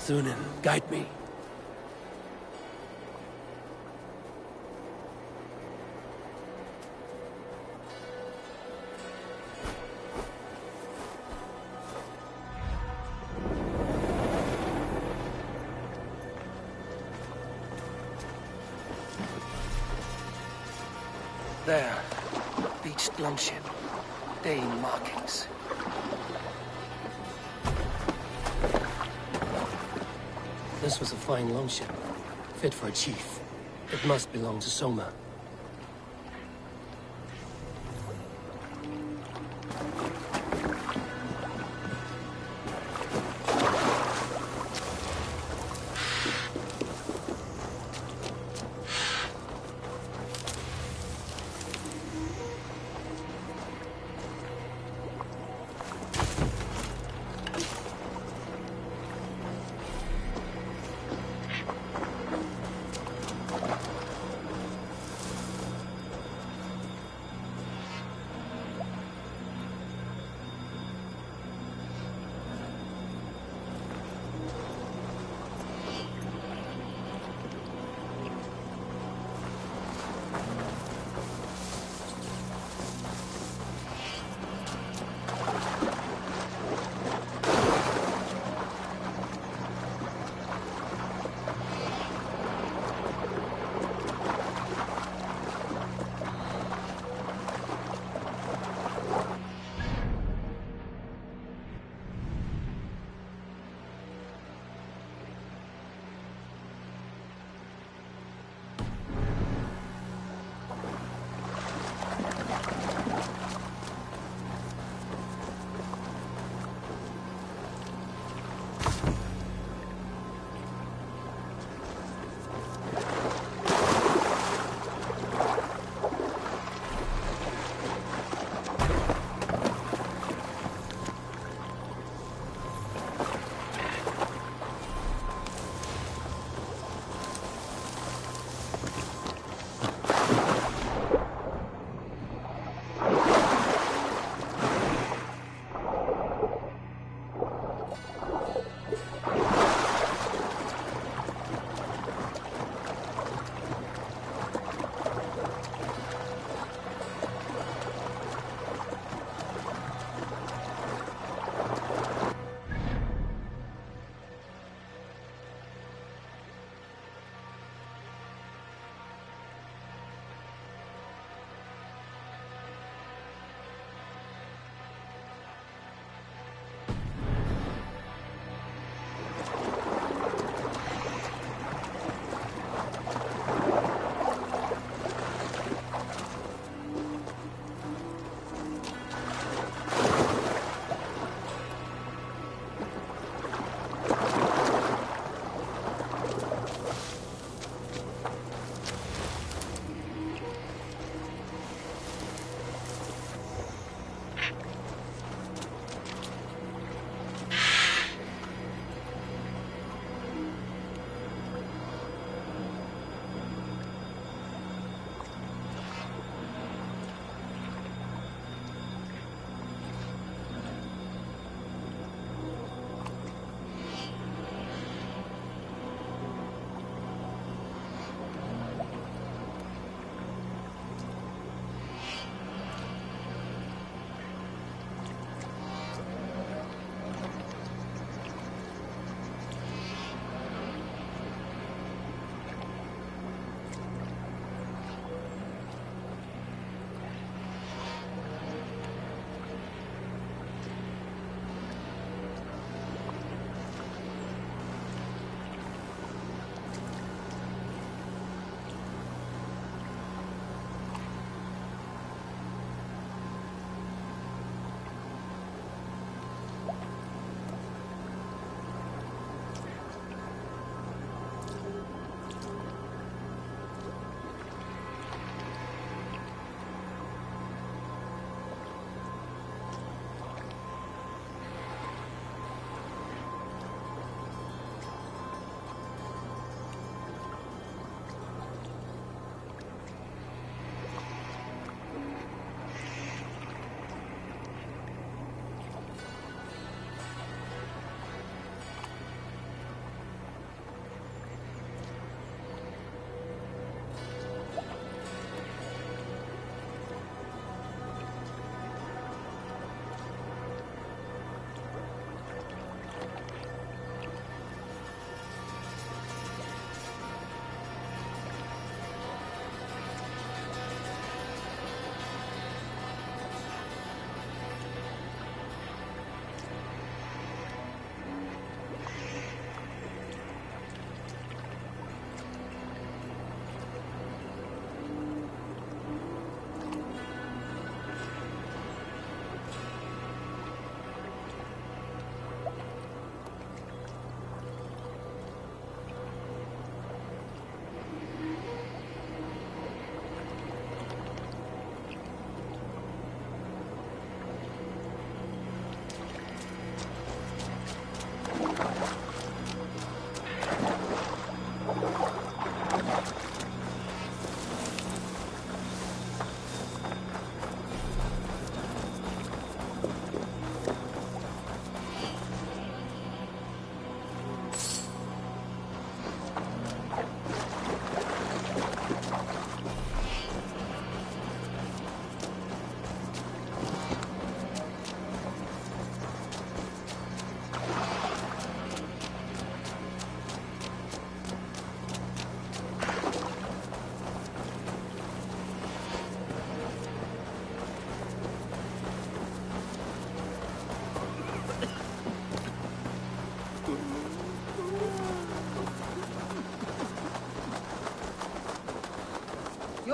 Thunin, guide me. There. Beached longship. Dane markings. This was a fine longship. Fit for a chief. It must belong to Soma.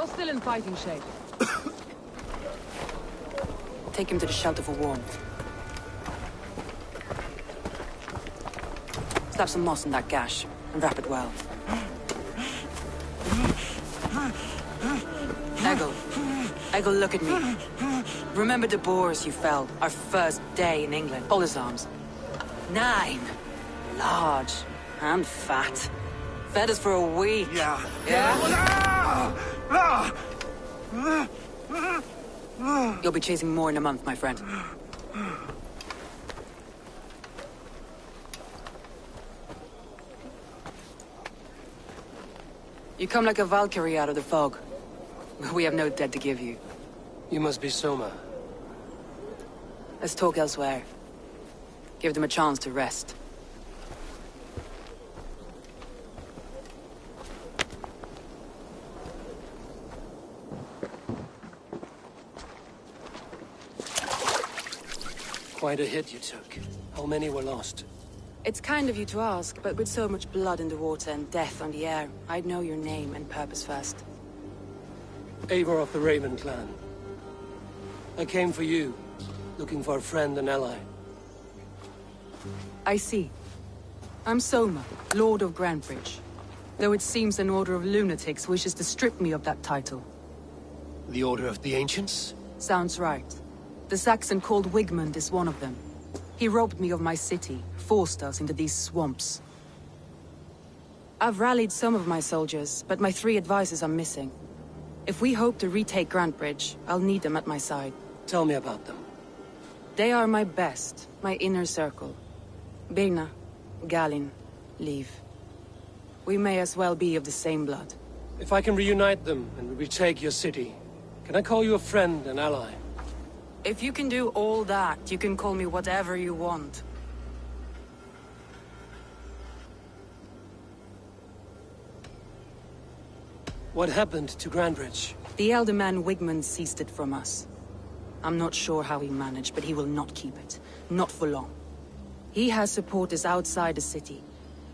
You're still in fighting shape. Take him to the shelter for warmth. Slap some moss in that gash, and wrap it well. Eggle, look at me. Remember the boars you felled, our first day in England? Hold his arms. 9. Large. And fat. Fed us for a week. Yeah. Yeah? You'll be chasing more in a month, my friend. You come like a Valkyrie out of the fog. We have no dead to give you. You must be Soma. Let's talk elsewhere. Give them a chance to rest. Quite a hit you took. How many were lost? It's kind of you to ask, but with so much blood in the water and death on the air, I'd know your name and purpose first. Eivor of the Raven clan. I came for you, looking for a friend and ally. I see. I'm Soma, Lord of Grantebridge. Though it seems an order of lunatics wishes to strip me of that title. The Order of the Ancients? Sounds right. The Saxon called Wigmund is one of them. He robbed me of my city, forced us into these swamps. I've rallied some of my soldiers, but my 3 advisors are missing. If we hope to retake Grantebridge, I'll need them at my side. Tell me about them. They are my best, my inner circle. Birna, Galin, Liv. We may as well be of the same blood. If I can reunite them and retake your city, can I call you a friend and ally? If you can do all that, you can call me whatever you want. What happened to Grantebridge? The elder man Wigmund seized it from us. I'm not sure how he managed, but he will not keep it. Not for long. He has supporters outside the city,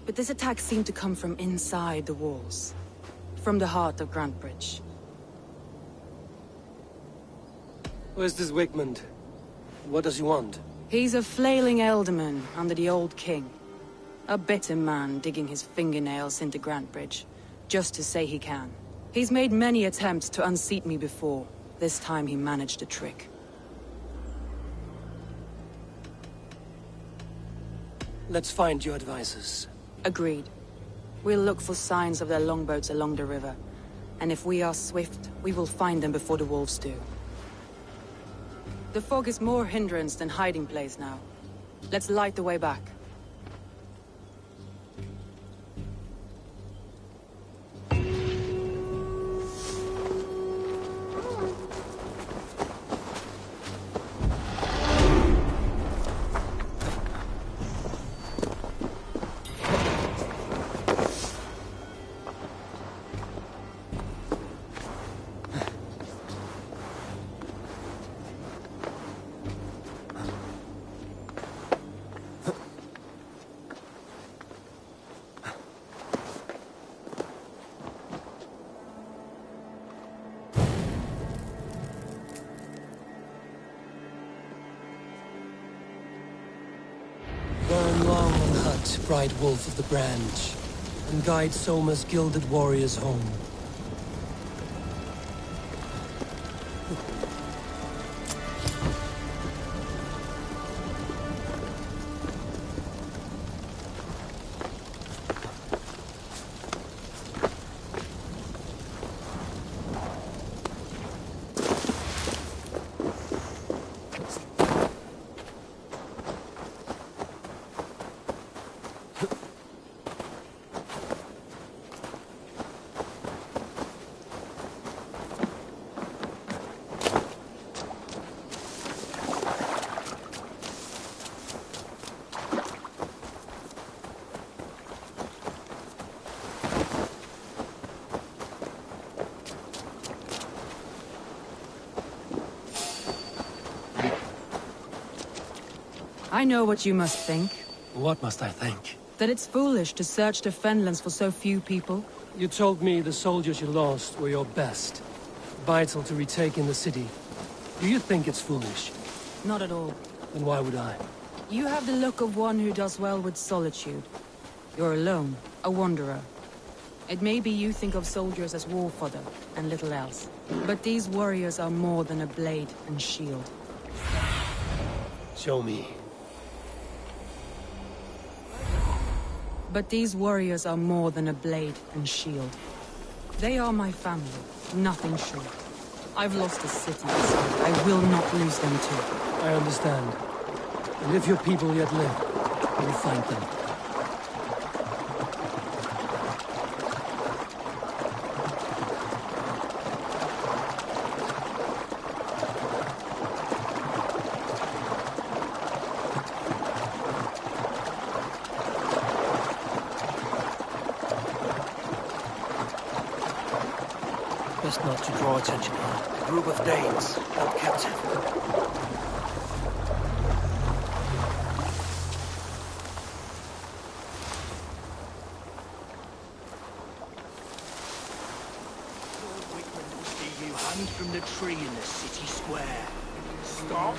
but this attack seemed to come from inside the walls. From the heart of Grantebridge. Where's this Wigmund? What does he want? He's a flailing elderman under the old king. A bitter man digging his fingernails into Grantebridge, just to say he can. He's made many attempts to unseat me before. This time he managed a trick. Let's find your advisors. Agreed. We'll look for signs of their longboats along the river. And if we are swift, we will find them before the wolves do. The fog is more hindrance than hiding place now. Let's light the way back. Burn long and hut, bright wolf of the branch, and guide Soma's gilded warriors home. I know what you must think. What must I think? That it's foolish to search the Fenlands for so few people. You told me the soldiers you lost were your best. vital to retaking the city. Do you think it's foolish? Not at all. Then why would I? You have the look of one who does well with solitude. You're alone, a wanderer. It may be you think of soldiers as war fodder, and little else. But these warriors are more than a blade and shield. Show me. But these warriors are more than a blade and shield. They are my family, nothing short. I've lost a city, I will not lose them too. I understand. And if your people yet live, you will find them. Best not to draw attention here. A group of Danes held captive. See you hung from the tree in the city square. Stop.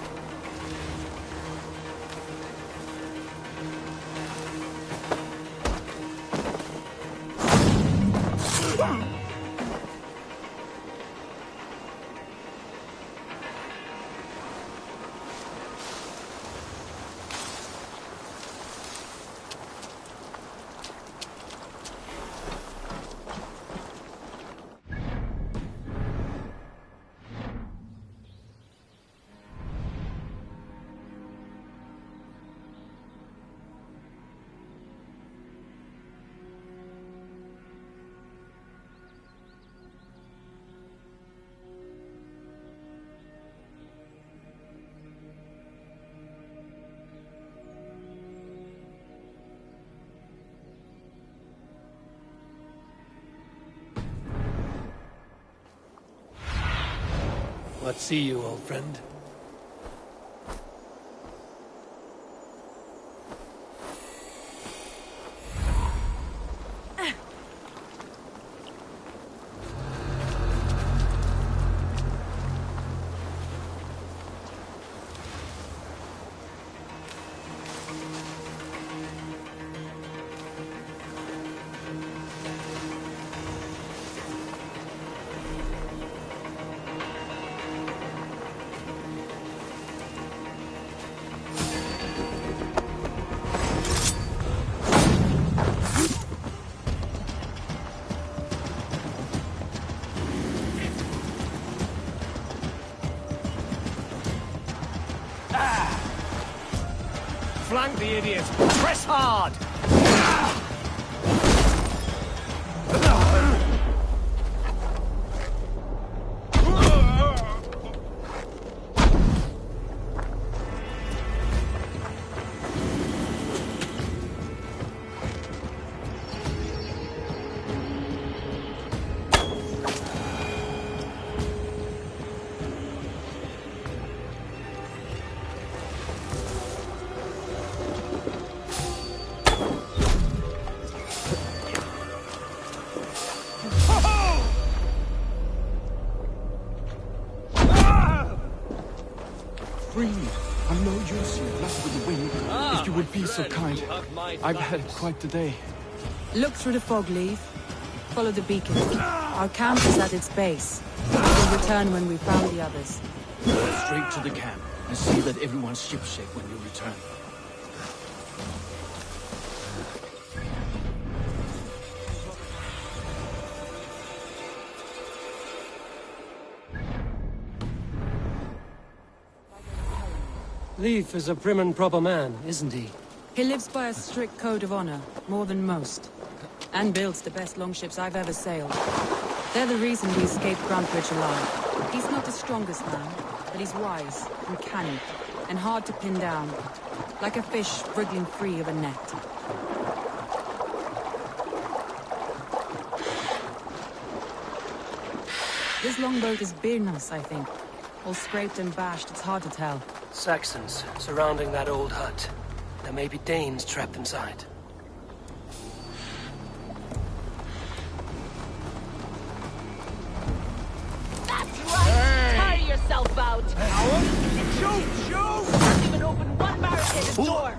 What see you, old friend? Flank the idiot! Press hard! I'm no use here, not with the wind. If you would be so kind. I've had quite the day. Look through the fog, Leaf. Follow the beacon. Our camp is at its base. We'll return when we've found the others. Go straight to the camp and see that everyone's shipshape when you return. Leif is a prim and proper man, isn't he? He lives by a strict code of honor, more than most. And builds the best longships I've ever sailed. They're the reason we escaped Grantbridge alive. He's not the strongest man, but he's wise and canny, and hard to pin down. Like a fish wriggling free of a net. This longboat is Birnas, I think. All scraped and bashed, it's hard to tell. Saxons surrounding that old hut. There may be Danes trapped inside. That's out. Shoot! Shoot! Can't even open one barricaded door.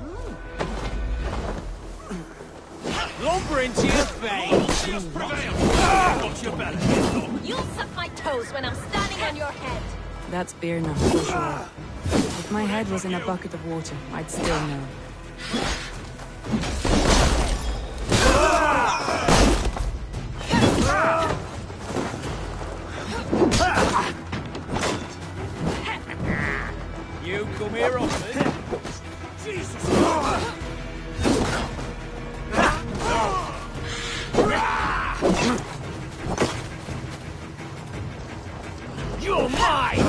Lumber into your face! Just prevail! Got your belly! You'll suck my toes when I'm standing on your head. That's Birna, for sure. If my head was in a bucket of water, I'd still know. You come here often? Jesus! You're mine!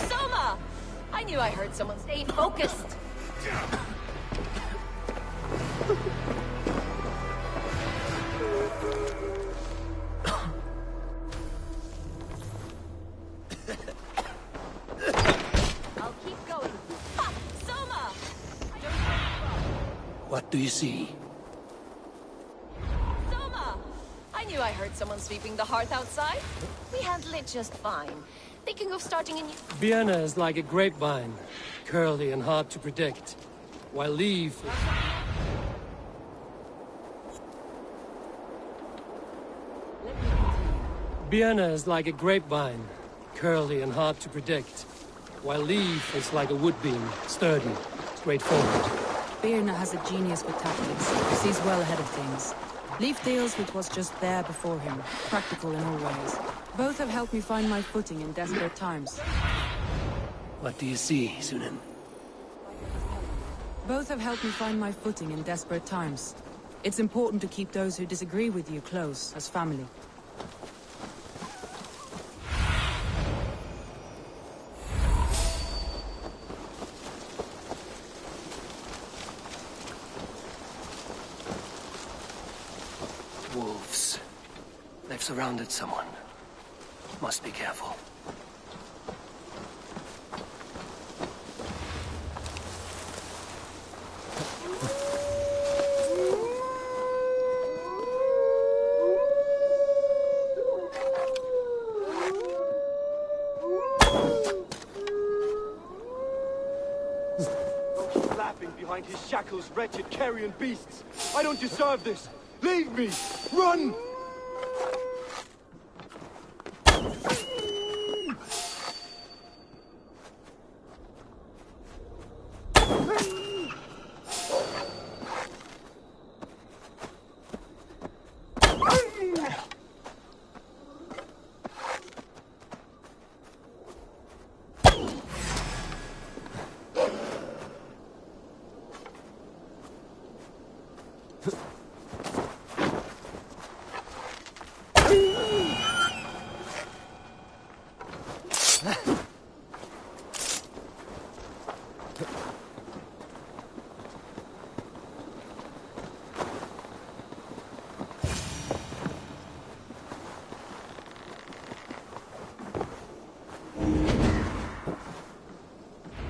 Soma! I knew I heard someone stay focused. I'll keep going. Ha! Soma! What do you see? Soma! I knew I heard someone sweeping the hearth outside. We handle it just fine. Thinking of starting a new... Vienna is like a grapevine, curly and hard to predict, while Leaf... Vienna is like a grapevine, curly and hard to predict, while Leaf is like a woodbeam, sturdy, straightforward. Birna has a genius for tactics. He sees well ahead of things. Leaf deals with what's just there before him, practical in all ways. Both have helped me find my footing in desperate times. What do you see, Sunan? Both have helped me find my footing in desperate times. It's important to keep those who disagree with you close, as family. Wolves. They've surrounded someone. Must be careful. Laughing behind his shackles, wretched carrion beasts. I don't deserve this. Leave me! Run!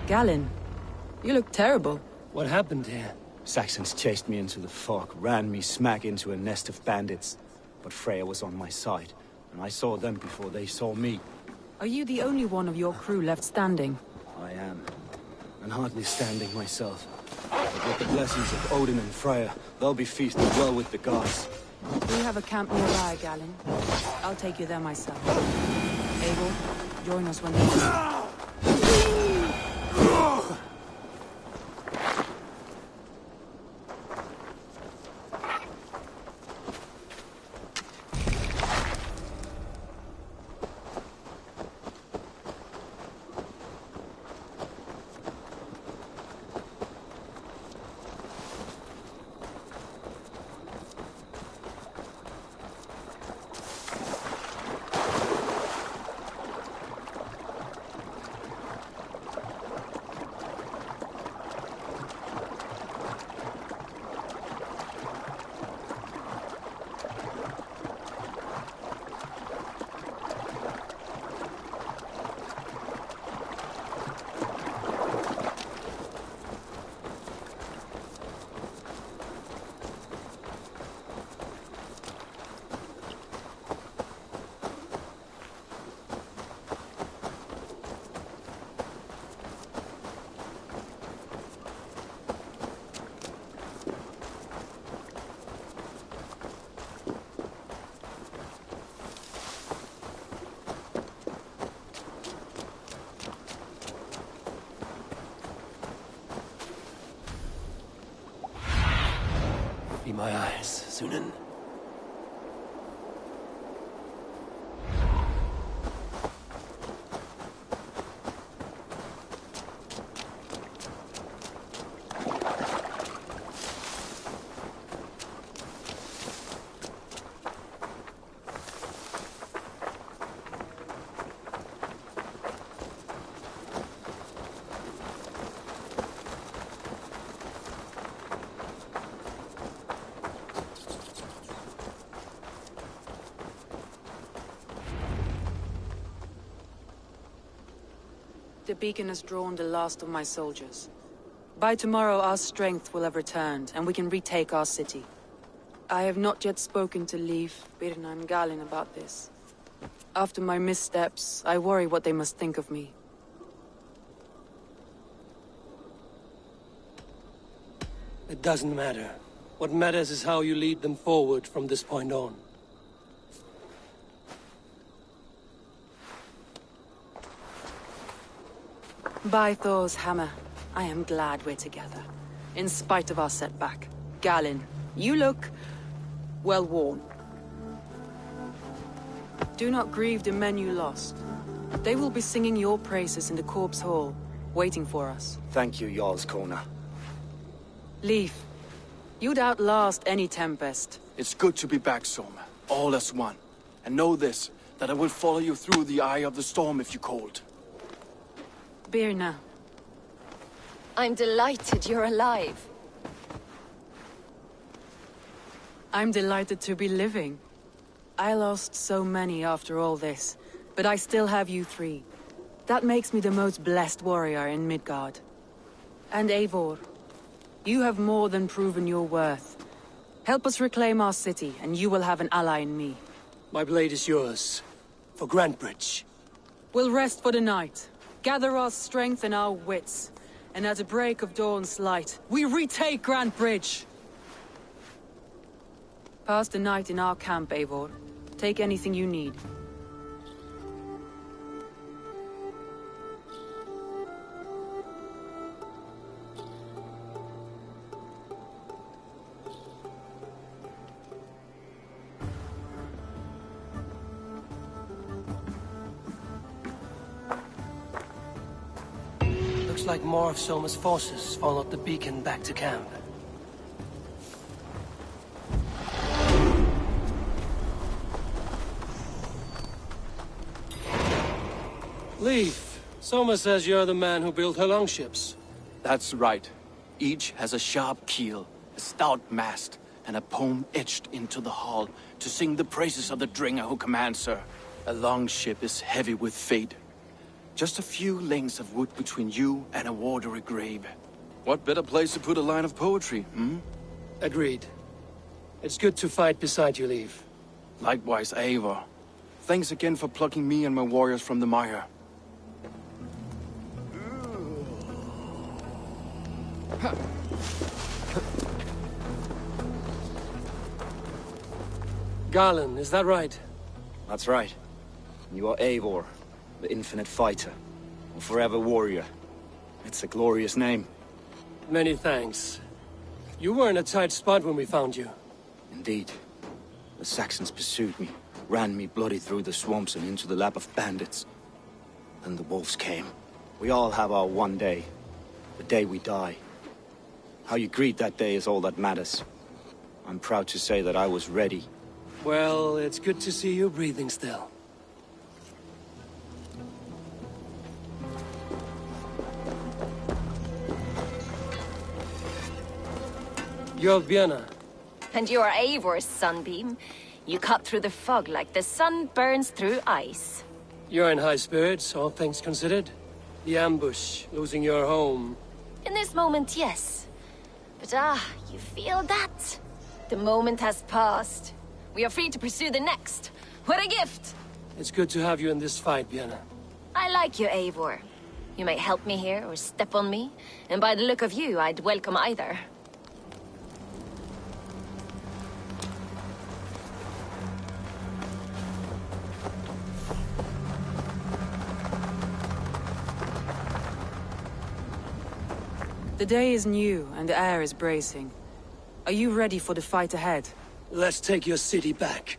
Galen, you look terrible. What happened here? Saxons chased me into the fog, ran me smack into a nest of bandits. But Freya was on my side, and I saw them before they saw me. Are you the only one of your crew left standing? I am, and hardly standing myself. But with the blessings of Odin and Freya, they'll be feasted well with the gods. We have a camp nearby, Galen. I'll take you there myself. Abel, join us when you... my eyes, Sunan. The beacon has drawn the last of my soldiers. By tomorrow our strength will have returned, and we can retake our city. I have not yet spoken to Leif, Birna and Galin about this. After my missteps, I worry what they must think of me. It doesn't matter. What matters is how you lead them forward from this point on. By Thor's hammer, I am glad we're together. In spite of our setback. Galin, you look well worn. Do not grieve the men you lost. They will be singing your praises in the Corpse Hall, waiting for us. Thank you, Jarl's Kona. Leif, you'd outlast any tempest. It's good to be back, Soma. All as one. And know this, that I will follow you through the eye of the storm if you called. Birna. I'm delighted you're alive. I'm delighted to be living. I lost so many after all this, but I still have you three. That makes me the most blessed warrior in Midgard. And Eivor, you have more than proven your worth. Help us reclaim our city, and you will have an ally in me. My blade is yours. For Grantebridge. We'll rest for the night. Gather our strength and our wits. And at the break of dawn's light, we retake Grantebridge! Pass the night in our camp, Eivor. Take anything you need. Looks like more of Soma's forces followed the beacon back to camp. Leif, Soma says you're the man who built her longships. That's right. Each has a sharp keel, a stout mast, and a poem etched into the hull to sing the praises of the Dringer who commands her. A longship is heavy with fate. Just a few lengths of wood between you and a watery grave. What better place to put a line of poetry, hmm? Agreed. It's good to fight beside you, Leif. Likewise, Eivor. Thanks again for plucking me and my warriors from the mire. Garland, is that right? That's right. You are Eivor, the infinite fighter, a forever warrior. It's a glorious name. Many thanks. You were in a tight spot when we found you. Indeed. The Saxons pursued me, ran me bloody through the swamps and into the lap of bandits. Then the wolves came. We all have our one day. The day we die. How you greet that day is all that matters. I'm proud to say that I was ready. Well, it's good to see you breathing still. You're Birna. And you're Eivor's sunbeam. You cut through the fog like the sun burns through ice. You're in high spirits, all things considered. The ambush, losing your home. In this moment, yes. But you feel that? The moment has passed. We are free to pursue the next. What a gift! It's good to have you in this fight, Birna. I like you, Eivor. You may help me here or step on me, and by the look of you, I'd welcome either. The day is new, and the air is bracing. Are you ready for the fight ahead? Let's take your city back.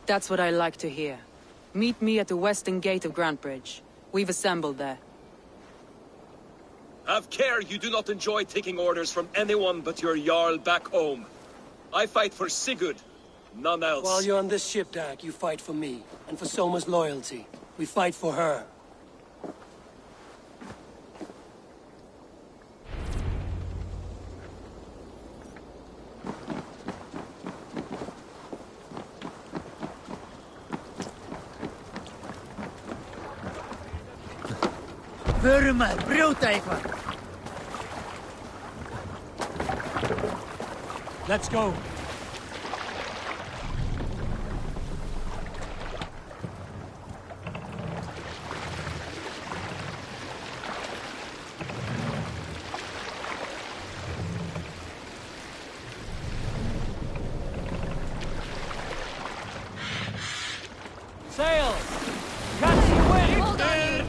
That's what I like to hear. Meet me at the western gate of Grantbridge. We've assembled there. Have care you do not enjoy taking orders from anyone but your Jarl back home. I fight for Sigurd, none else. While you're on this ship, Dak, you fight for me, and for Soma's loyalty. We fight for her. Burma, brota eitthvað. Let's go. Sail! Catch the wind! Hold on, you!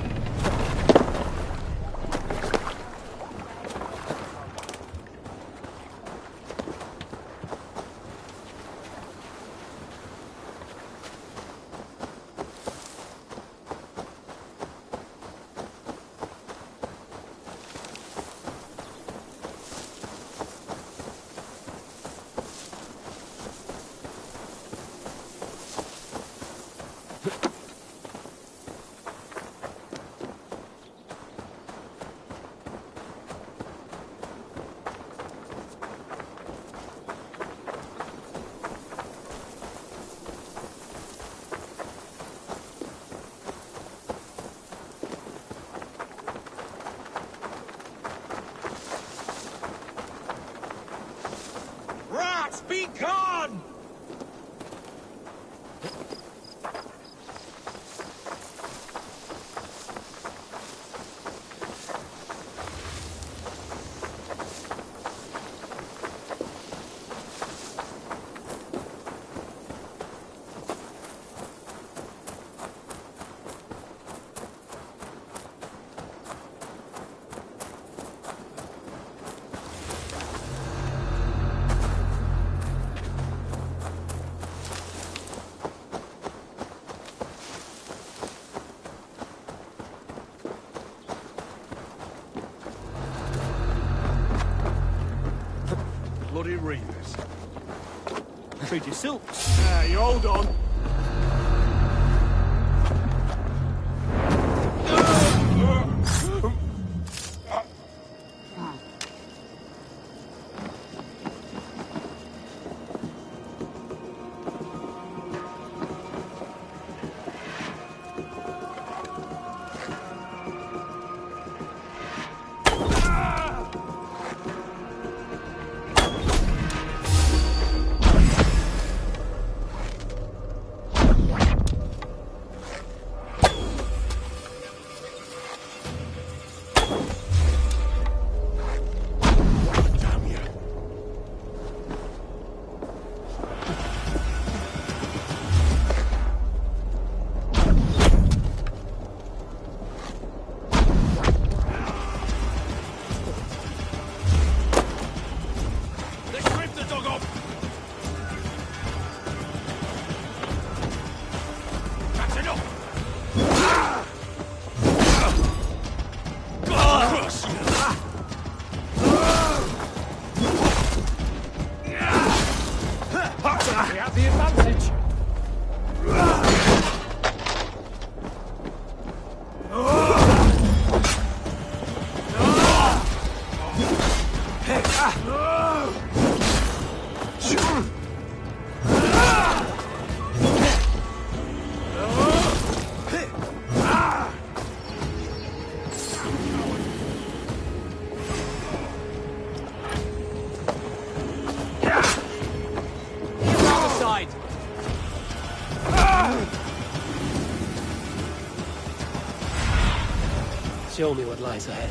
Rats, be gone! Bloody reavers. Treat you silk. You hold on. We have the advantage. Show me what lies ahead.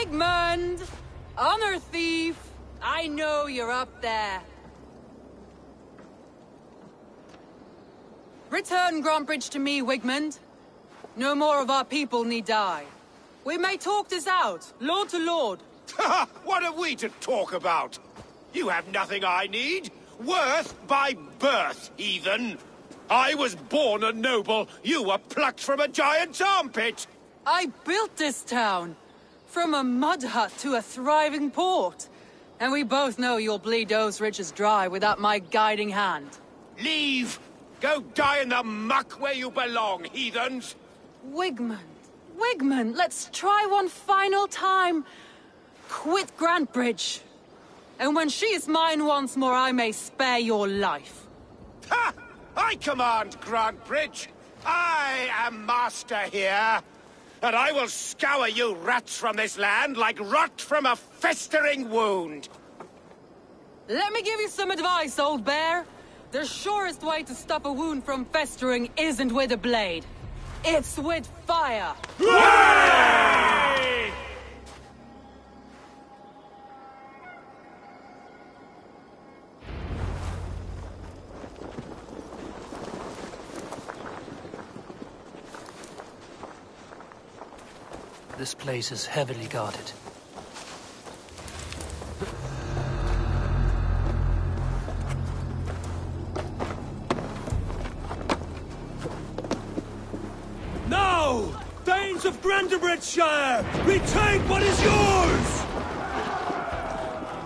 Wigmund! Honor thief! I know you're up there. Return Grantbridge to me, Wigmund. No more of our people need die. We may talk this out, lord to lord. What have we to talk about? You have nothing I need. Worth by birth, heathen. I was born a noble. You were plucked from a giant's armpit. I built this town. From a mud hut to a thriving port. And we both know you'll bleed those riches dry without my guiding hand. Leave! Go die in the muck where you belong, heathens! Wigmund, Wigmund, let's try one final time. Quit Grantbridge. And when she is mine once more, I may spare your life. Ha! I command Grantbridge. I am master here. And I will scour you rats from this land like rot from a festering wound. Let me give you some advice, old bear. The surest way to stop a wound from festering isn't with a blade. It's with fire. Hooray! This place is heavily guarded. Now! Danes of Grantebridgeshire! Retake what is yours!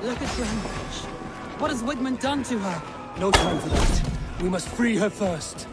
Look at Grantbridge. What has Wigmund done to her? No time for that. We must free her first.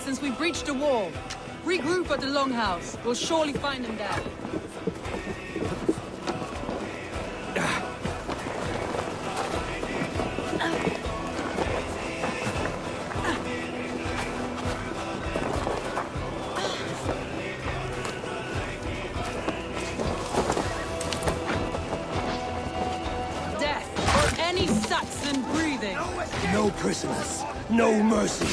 Since we breached the wall. Regroup at the Longhouse. We'll surely find him there. Death for any Saxon breathing. No prisoners. No mercy.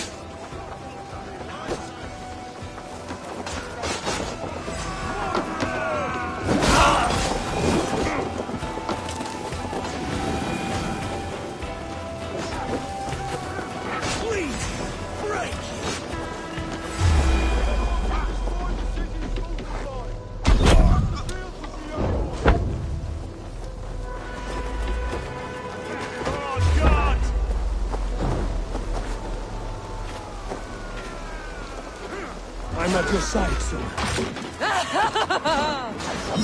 I'm at your side, sir.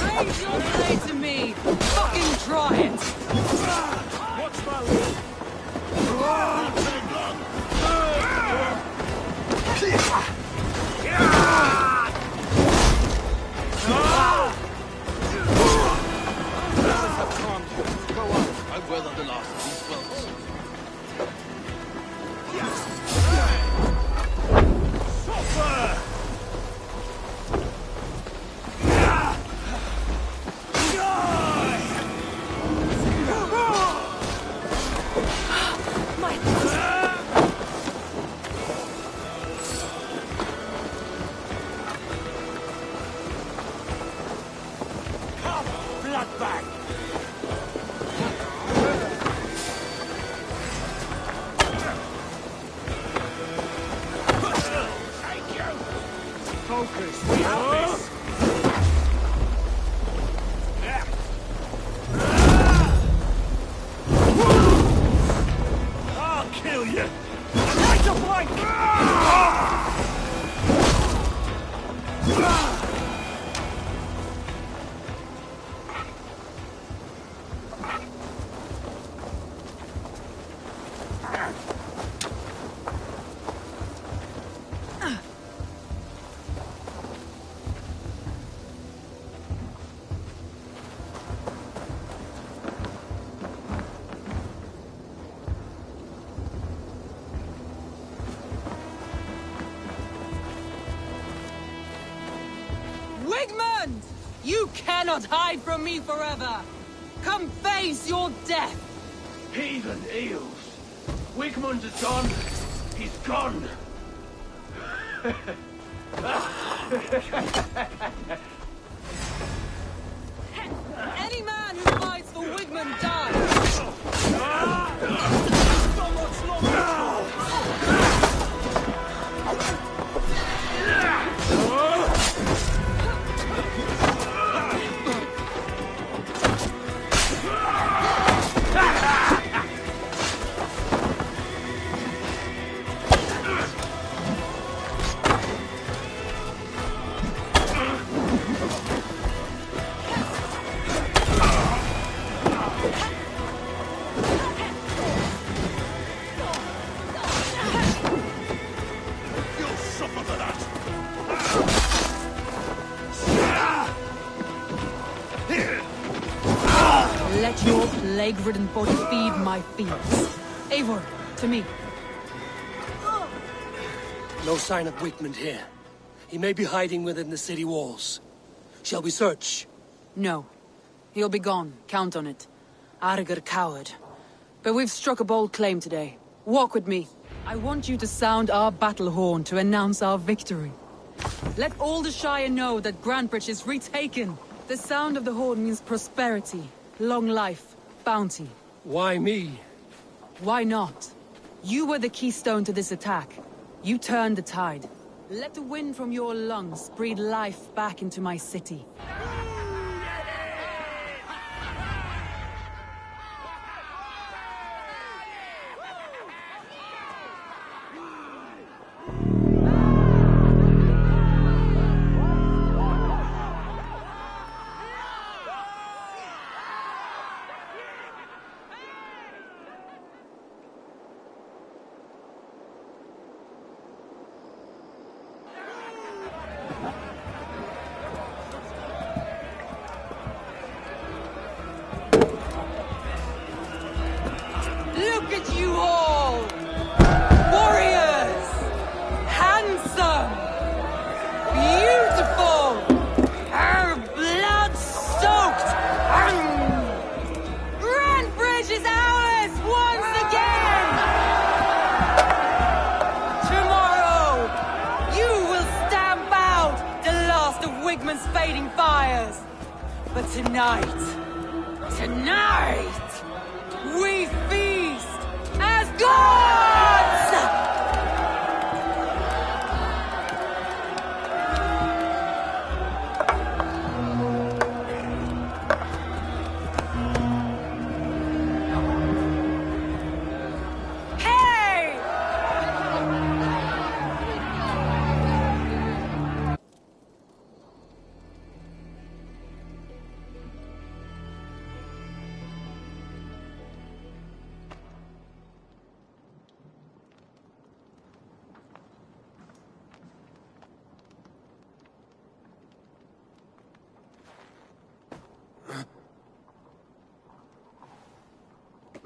Raise your blade to me! Fucking try it! What's my lead? I've weathered the last of these boats. Suffer! back! Thank you! Focus, we have this! I'll kill you! Right to flank! Wigmund! You cannot hide from me forever! Come face your death! Heathen eels. Wigmund is gone. He's gone. Any man who fights for Wigmund dies! You'll suffer for that! Let your plague-ridden body feed my fiends. Eivor, to me. No sign of Wigmund here. He may be hiding within the city walls. Shall we search? No. He'll be gone, count on it. Arger coward. But we've struck a bold claim today. Walk with me. I want you to sound our battle horn to announce our victory. Let all the Shire know that Grantebridge is retaken. The sound of the horn means prosperity, long life, bounty. Why me? Why not? You were the keystone to this attack. You turned the tide. Let the wind from your lungs breathe life back into my city. Look at you all! Warriors! Handsome! Beautiful! Blood-soaked! Grantebridge is ours once again! Tomorrow, you will stamp out the last of Wigmund's fading fires. But tonight, we feast as gods! Hey!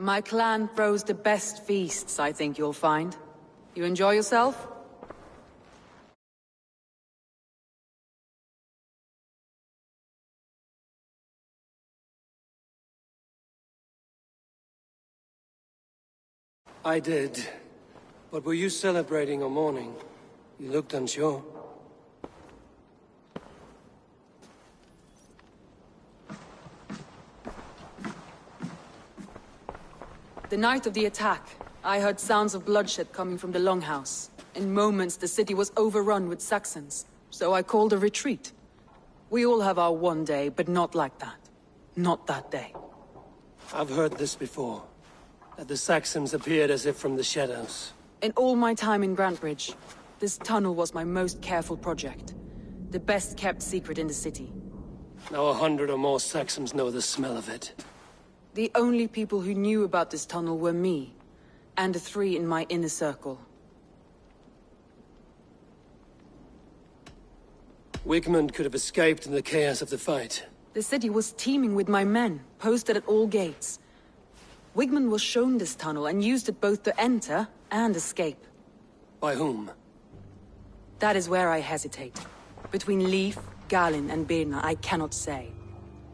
My clan throws the best feasts, I think you'll find. You enjoy yourself? I did. But were you celebrating or mourning? You looked unsure. The night of the attack, I heard sounds of bloodshed coming from the Longhouse. In moments, the city was overrun with Saxons, so I called a retreat. We all have our one day, but not like that. Not that day. I've heard this before. That the Saxons appeared as if from the shadows. In all my time in Grantbridge, this tunnel was my most careful project. The best kept secret in the city. Now 100 or more Saxons know the smell of it. The only people who knew about this tunnel were me, and the 3 in my inner circle. Wigmund could have escaped in the chaos of the fight. The city was teeming with my men, posted at all gates. Wigmund was shown this tunnel and used it both to enter and escape. By whom? That is where I hesitate. Between Leif, Galin, and Birna, I cannot say.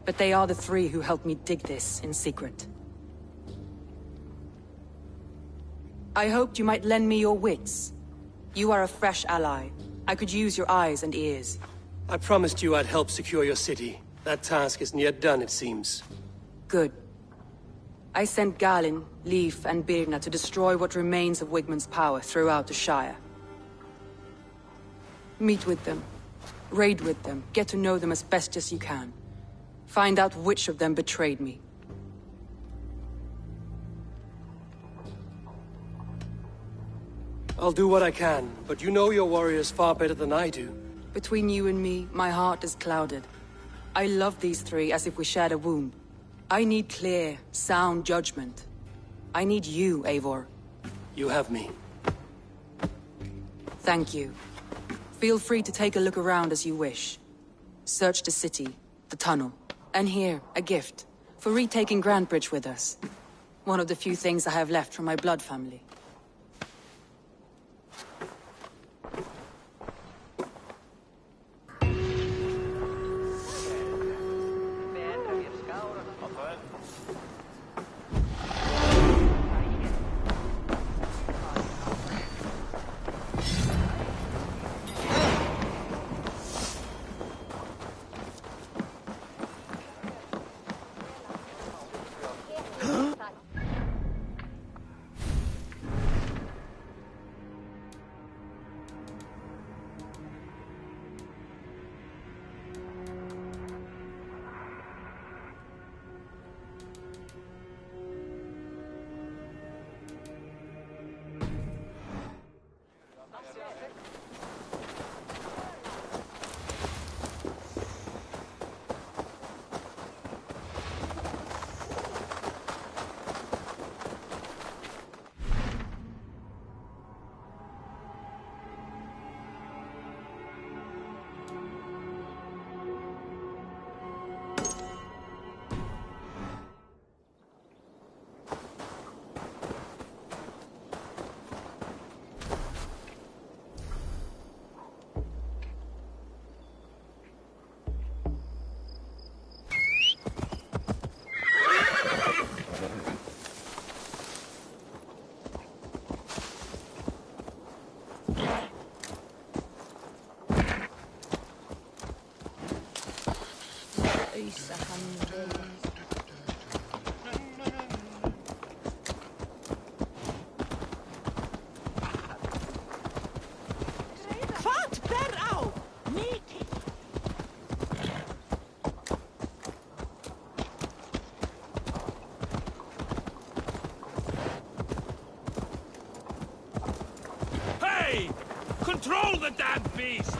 But they are the 3 who helped me dig this in secret. I hoped you might lend me your wits. You are a fresh ally. I could use your eyes and ears. I promised you I'd help secure your city. That task isn't yet done, it seems. Good. I sent Galin, Leif, and Birna to destroy what remains of Wigmund's power throughout the Shire. Meet with them. Raid with them. Get to know them as best as you can. Find out which of them betrayed me. I'll do what I can, but you know your warriors far better than I do. Between you and me, my heart is clouded. I love these 3 as if we shared a womb. I need clear, sound judgment. I need you, Eivor. You have me. Thank you. Feel free to take a look around as you wish. Search the city, the tunnel, and here, a gift, for retaking Grantbridge with us. One of the few things I have left from my blood family. Control the damn beast!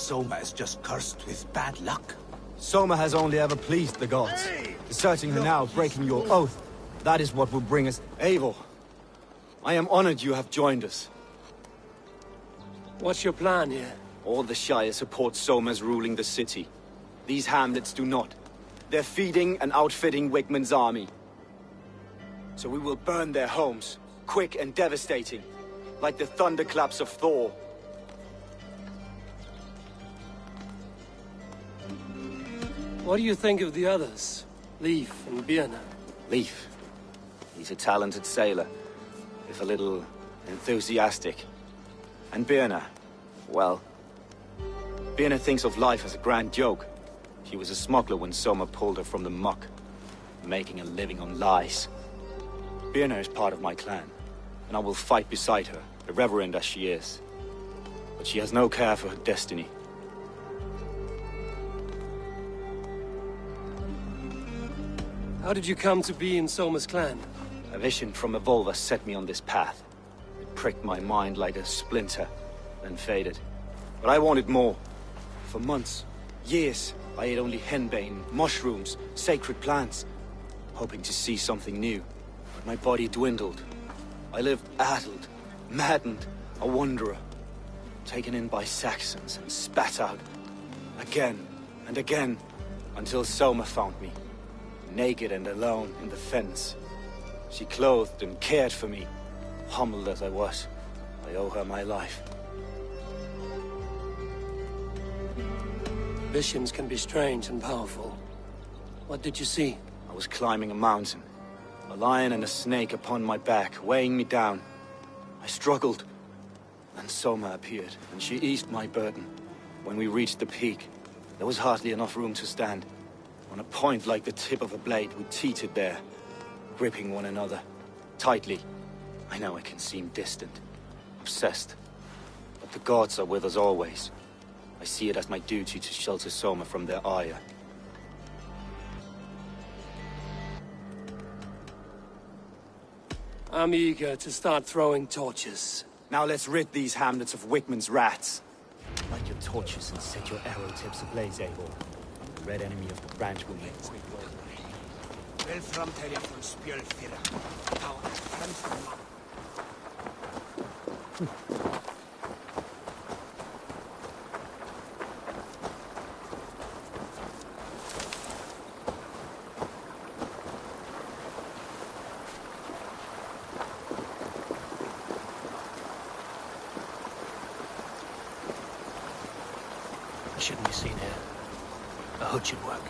Soma is just cursed with bad luck? Soma has only ever pleased the gods. Deserting her now, breaking your oath, that is what will bring us... Eivor, I am honored you have joined us. What's your plan here? All the Shire support Soma's ruling the city. These hamlets do not. They're feeding and outfitting Wigmund's army. So we will burn their homes, quick and devastating, like the thunderclaps of Thor. What do you think of the others? Leif and Birna? Leif. He's a talented sailor, if a little enthusiastic. And Birna, well... Birna thinks of life as a grand joke. She was a smuggler when Soma pulled her from the muck, making a living on lies. Birna is part of my clan, and I will fight beside her, irreverent as she is. But she has no care for her destiny. How did you come to be in Soma's clan? A vision from a Volva set me on this path. It pricked my mind like a splinter, then faded. But I wanted more. For months, years, I ate only henbane, mushrooms, sacred plants, hoping to see something new. But my body dwindled. I lived addled, maddened, a wanderer, taken in by Saxons and spat out, again and again, until Soma found me, naked and alone in the fens. She clothed and cared for me, humbled as I was. I owe her my life. Visions can be strange and powerful. What did you see? I was climbing a mountain. A lion and a snake upon my back, weighing me down. I struggled. Then Soma appeared, and she eased my burden. When we reached the peak, there was hardly enough room to stand. On a point like the tip of a blade, we teetered there, gripping one another, tightly. I know I can seem distant, obsessed. But the gods are with us always. I see it as my duty to shelter Soma from their ire. I'm eager to start throwing torches. Now let's rid these hamlets of Wigmund's rats. Light your torches and set your arrow tips ablaze, Eivor. The red enemy of the branch will make quick work. Vel framtelja från spjölfira. Tauan främsta man. I shouldn't be seen here. A hood should work.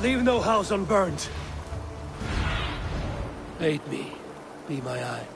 Leave no house unburned. Aid me. Be my eye.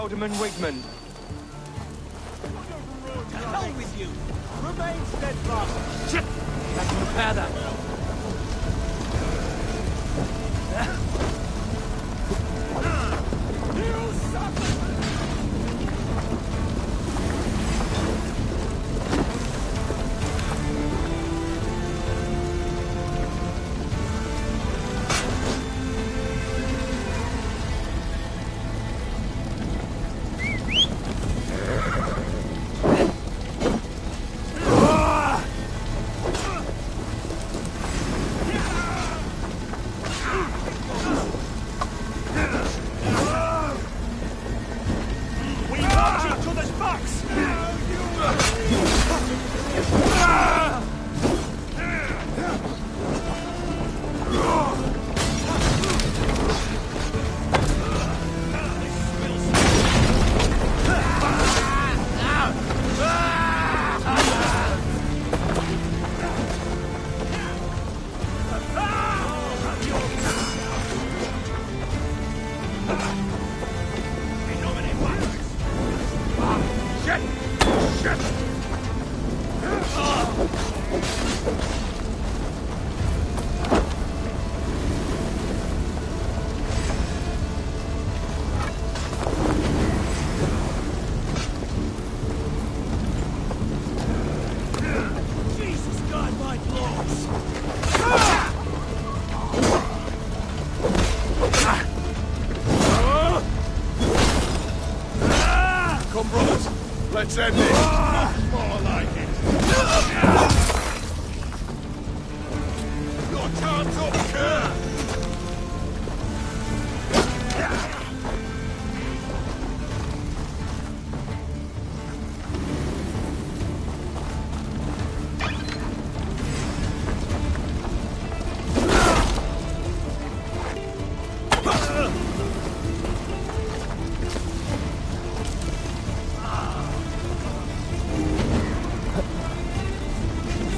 Alderman Wigmund. To hell with you! Remain steadfast! Shit! Have to repair that. You suffer! Come, brothers. Let's end this. More like it. Your time's up, Kerr.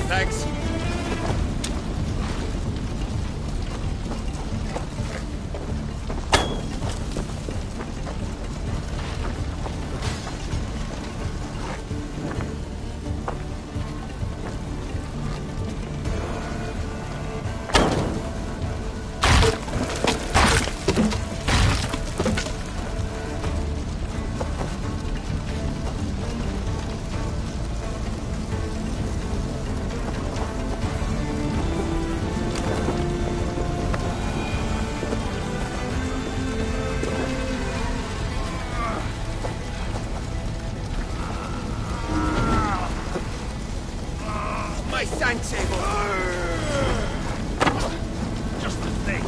Thanks. My timetable. Just the thing.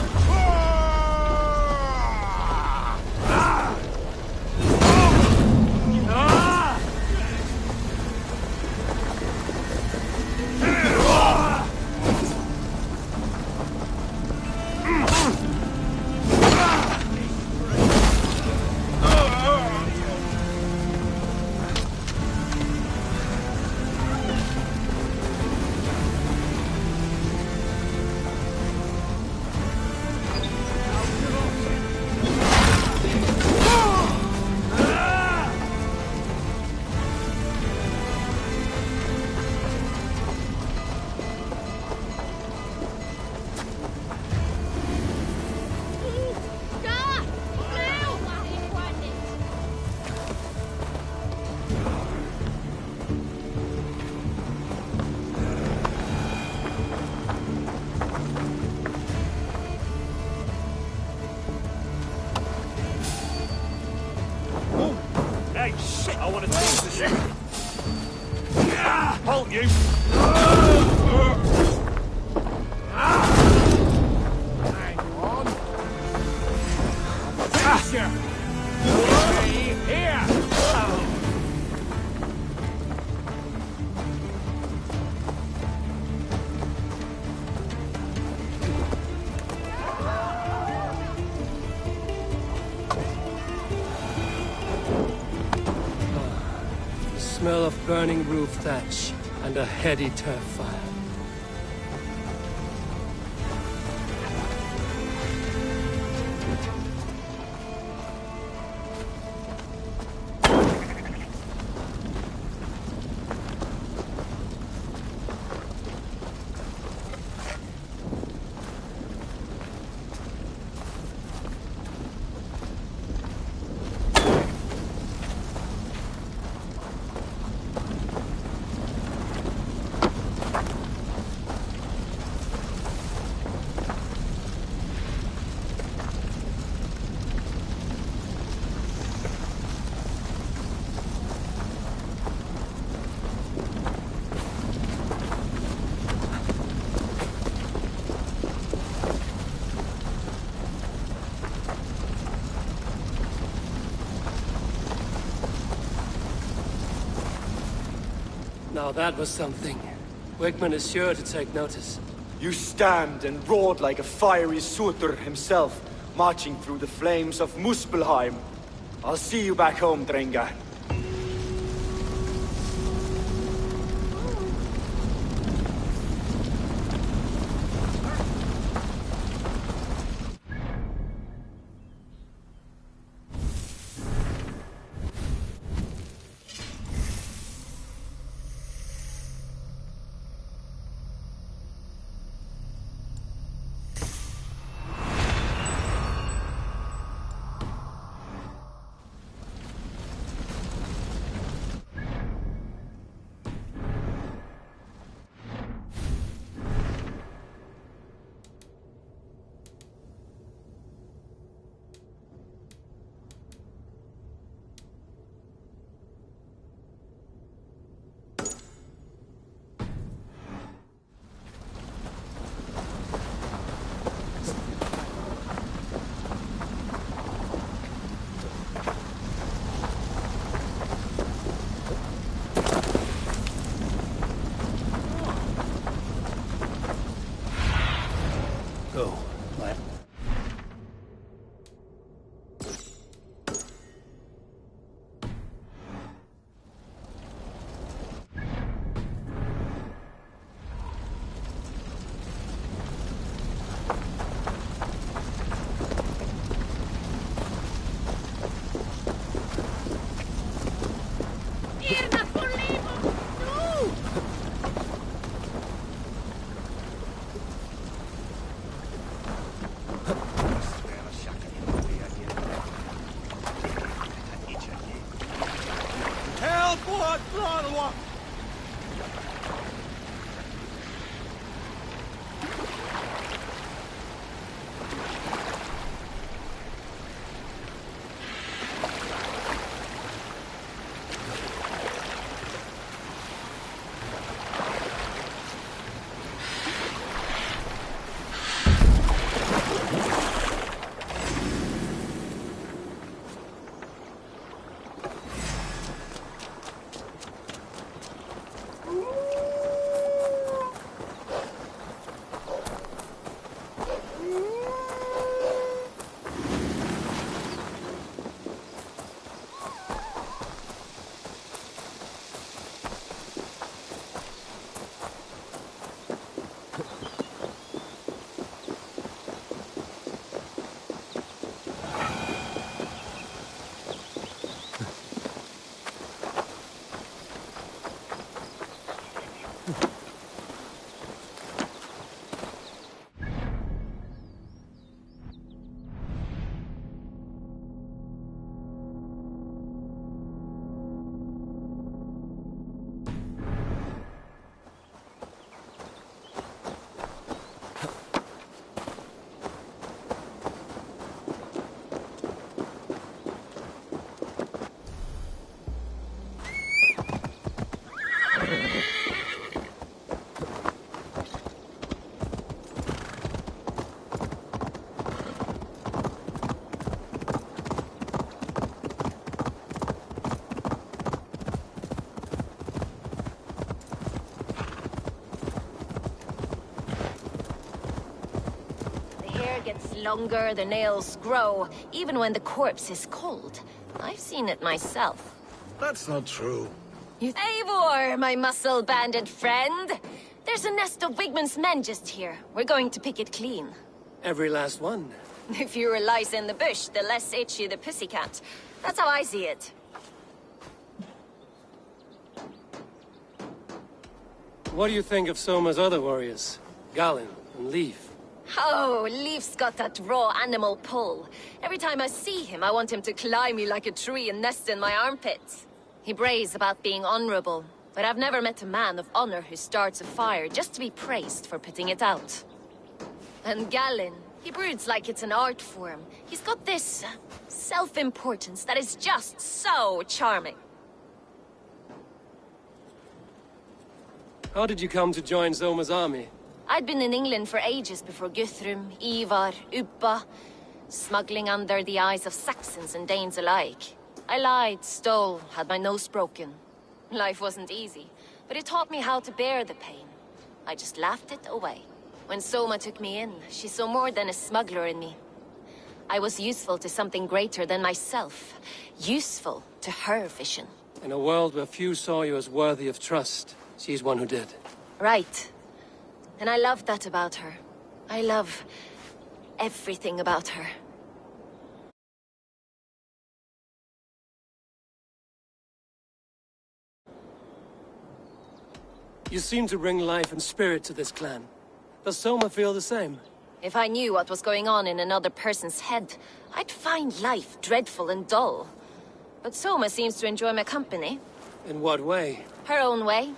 Hey, shit! I want to change the shit. Halt you! Hang on. Finish you! Here! Smell of burning roof thatch and a heady turf fire. Now that was something. Wigman is sure to take notice. You stand and roared like a fiery Surtur himself, marching through the flames of Muspelheim. I'll see you back home, Drenga. go. Right. Gets longer, the nails grow, even when the corpse is cold. I've seen it myself. That's not true. Eivor, my muscle-banded friend! There's a nest of Wigmund's men just here. We're going to pick it clean. Every last one. The fewer lice in the bush, the less itchy the pussycat. That's how I see it. What do you think of Soma's other warriors? Galinn and Leif? Oh, Leif's got that raw animal pull. Every time I see him, I want him to climb me like a tree and nest in my armpits. He brays about being honorable, but I've never met a man of honor who starts a fire just to be praised for putting it out. And Galinn, he broods like it's an art form. He's got this self-importance that is just so charming. How did you come to join Soma's army? I'd been in England for ages before Guthrum, Ivar, Uppa, smuggling under the eyes of Saxons and Danes alike. I lied, stole, had my nose broken. Life wasn't easy, but it taught me how to bear the pain. I just laughed it away. When Soma took me in, she saw more than a smuggler in me. I was useful to something greater than myself. Useful to her vision. In a world where few saw you as worthy of trust, she's one who did. Right. And I love that about her. I love everything about her. You seem to bring life and spirit to this clan. Does Soma feel the same? If I knew what was going on in another person's head, I'd find life dreadful and dull. But Soma seems to enjoy my company. In what way? Her own way.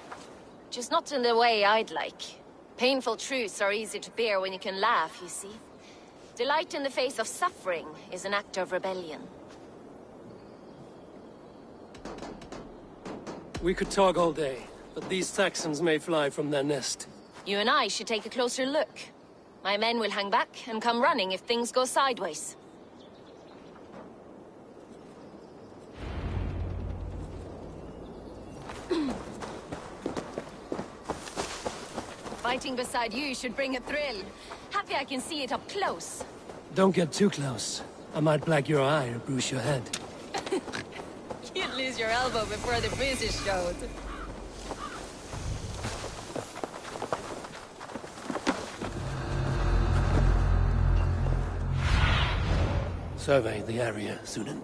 Just not in the way I'd like. Painful truths are easy to bear when you can laugh, you see. Delight in the face of suffering is an act of rebellion. We could talk all day, but these Saxons may fly from their nest. You and I should take a closer look. My men will hang back and come running if things go sideways. Fighting beside you should bring a thrill. Happy I can see it up close. Don't get too close. I might black your eye or bruise your head. You'd lose your elbow before the bruises showed. Survey the area, Sunan.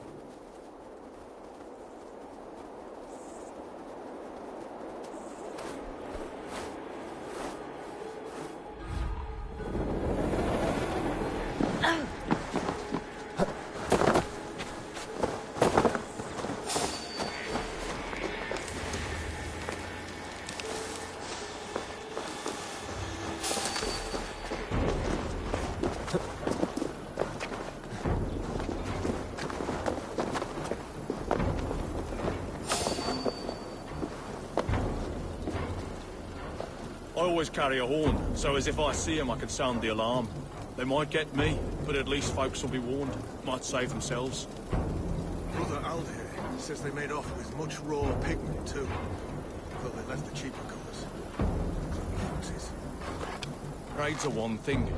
I always carry a horn, so as if I see them I can sound the alarm. They might get me, but at least folks will be warned. Might save themselves. Brother Aldir says they made off with much raw pigment too. Though they left the cheaper colours. Clever foxes. Raids are one thing.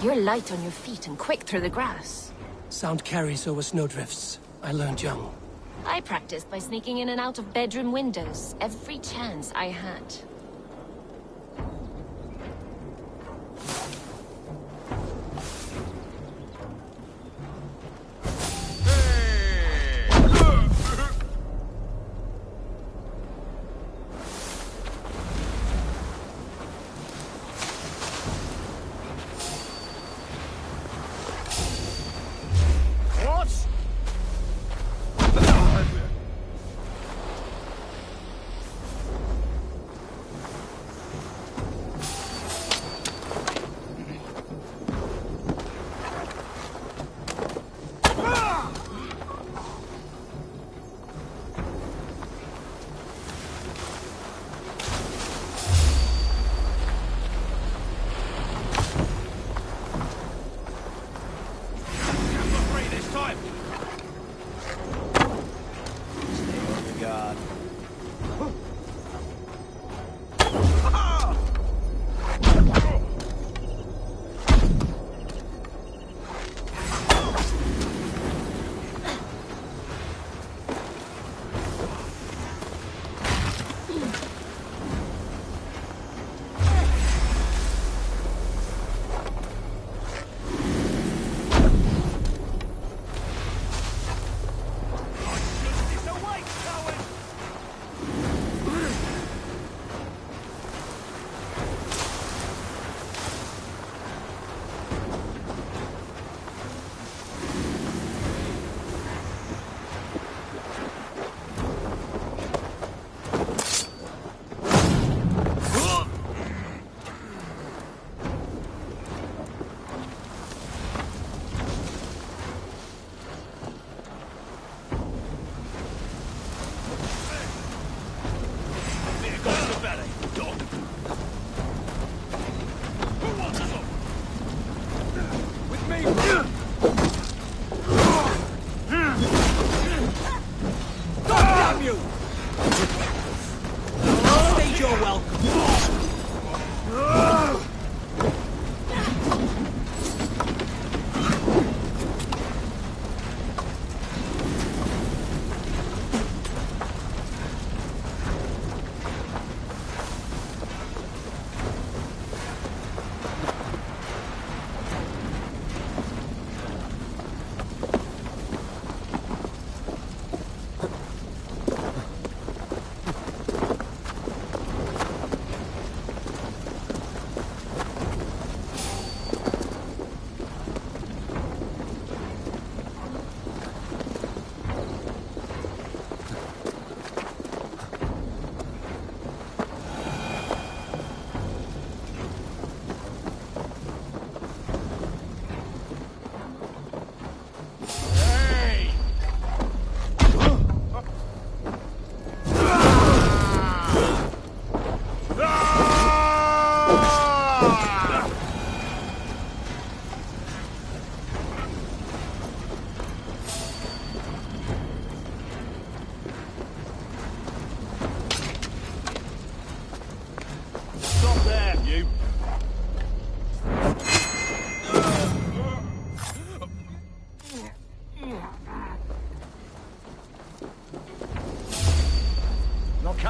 You're light on your feet and quick through the grass. Sound carries over snowdrifts. I learned young. I practiced by sneaking in and out of bedroom windows every chance I had.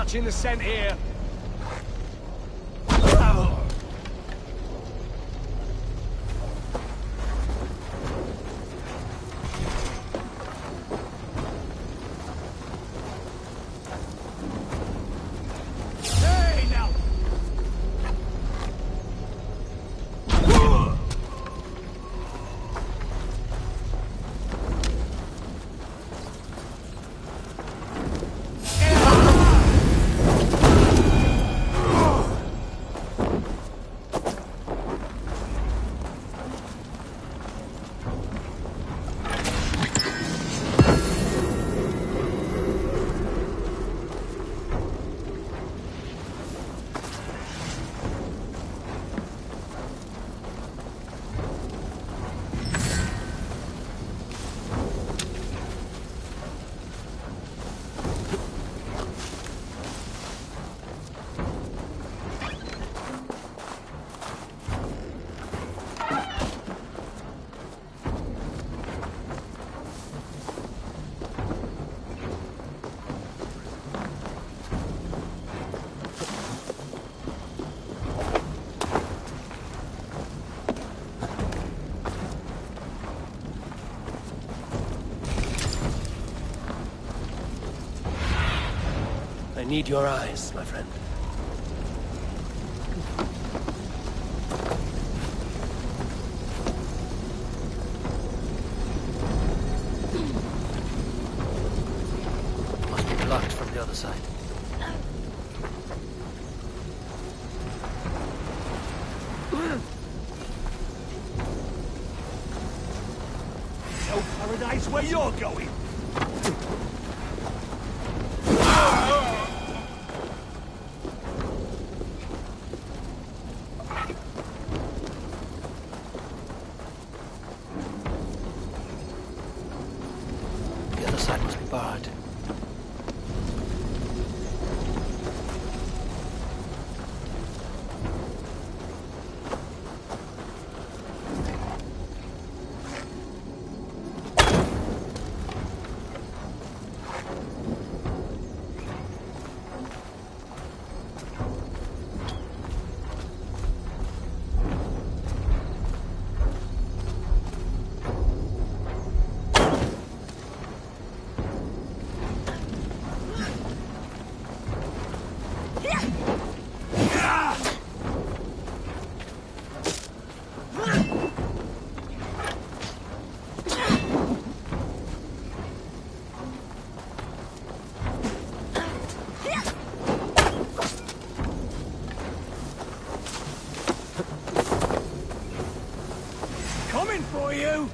touching the scent here. Hey, now! I need your eyes, my friend. Must be blocked from the other side. No paradise where you're going. The other side must be barred. Coming for you!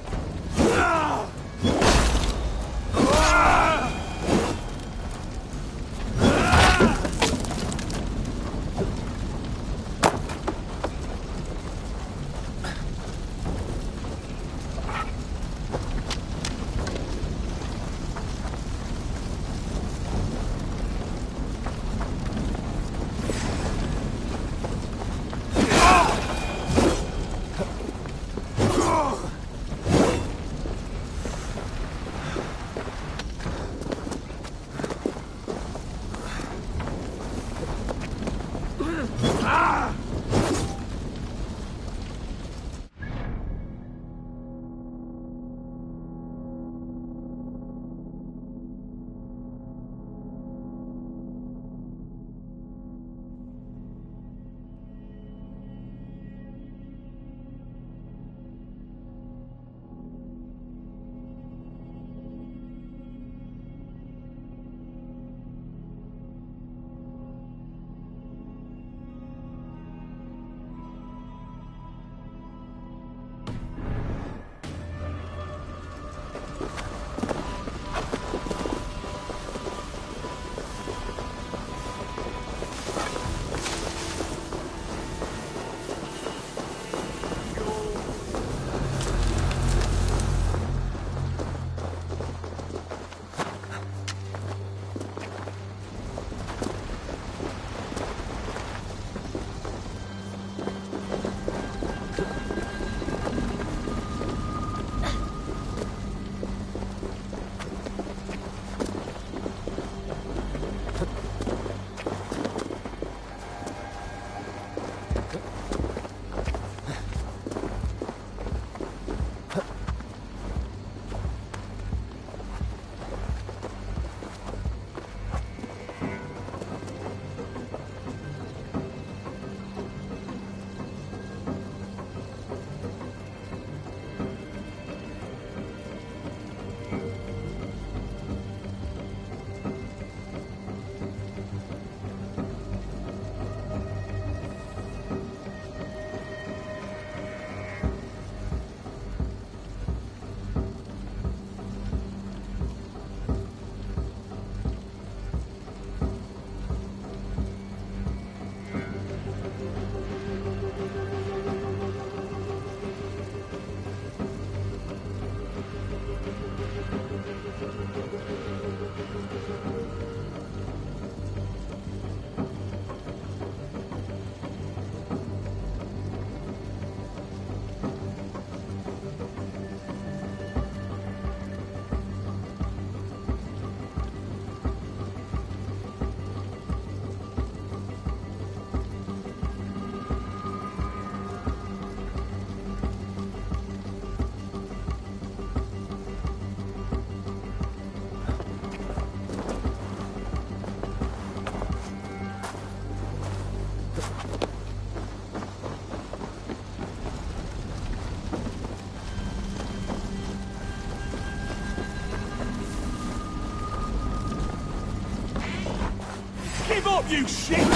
you shit!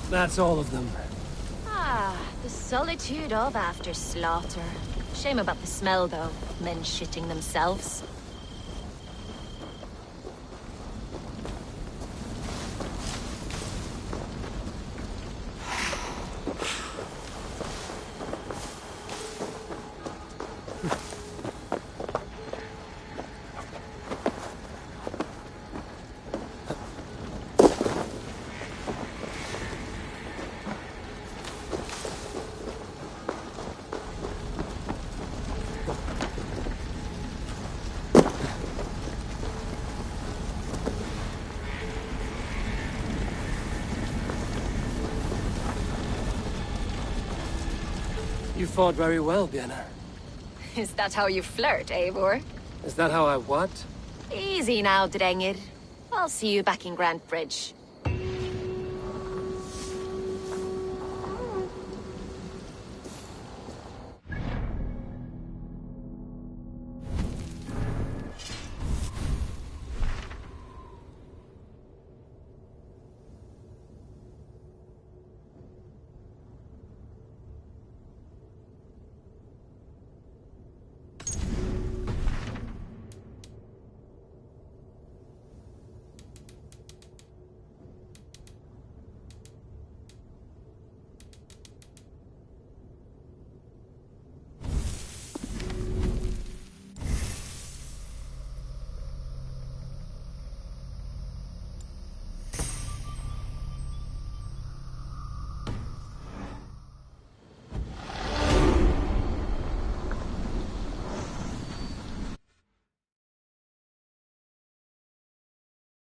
That's all of them. Ah, the solitude of after slaughter. Shame about the smell, though. Men shitting themselves. You fought very well, Vienna. Is that how you flirt, Eivor? Is that how I what? Easy now, Drengir. I'll see you back in Grand Bridge.